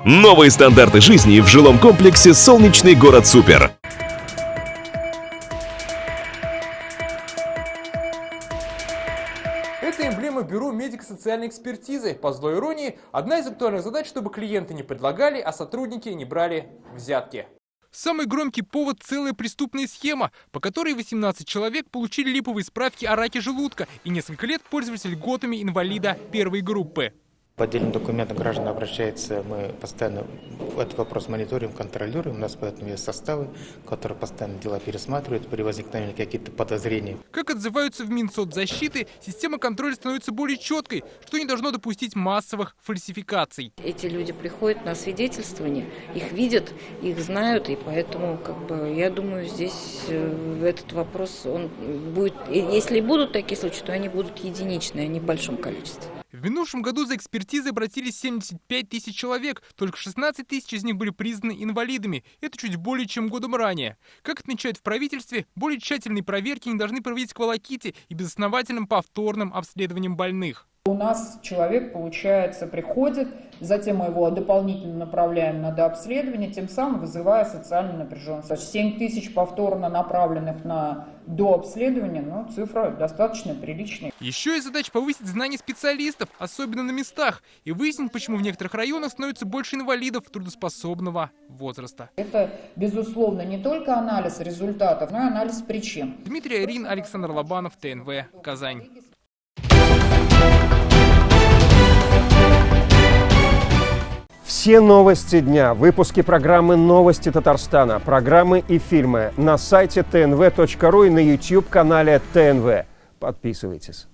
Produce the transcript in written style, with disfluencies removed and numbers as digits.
Новые стандарты жизни в жилом комплексе «Солнечный город Супер». Это эмблема Бюро медико-социальной экспертизы. По злой иронии, одна из актуальных задач, чтобы клиенты не предлагали, а сотрудники не брали взятки. Самый громкий повод – целая преступная схема, по которой 18 человек получили липовые справки о раке желудка и несколько лет пользовались льготами инвалида первой группы. По отдельным документам граждан обращается, мы постоянно этот вопрос мониторим, контролируем. У нас поэтому есть составы, которые постоянно дела пересматривают при возникновении каких-то подозрений. Как отзываются в Минсоцзащиты, система контроля становится более четкой, что не должно допустить массовых фальсификаций. Эти люди приходят на свидетельствование, их видят, их знают, и поэтому, я думаю, здесь этот вопрос, он будет, если будут такие случаи, то они будут единичные, а не в большом количестве. В минувшем году за экспертизой обратились 75 тысяч человек, только 16 тысяч из них были признаны инвалидами. Это чуть более чем годом ранее. Как отмечают в правительстве, более тщательные проверки не должны проводить к волоките и безосновательным повторным обследованием больных. У нас человек, получается, приходит, затем мы его дополнительно направляем на дообследование, тем самым вызывая социальную напряженность. 7 тысяч повторно направленных на дообследование, цифра достаточно приличная. Еще и задача повысить знания специалистов, особенно на местах, и выяснить, почему в некоторых районах становится больше инвалидов трудоспособного возраста. Это, безусловно, не только анализ результатов, но и анализ причин. Дмитрий Арин, Александр Лобанов, ТНВ, Казань. Все новости дня, выпуски программы «Новости Татарстана», программы и фильмы на сайте tnv.ru и на YouTube-канале ТНВ. Подписывайтесь.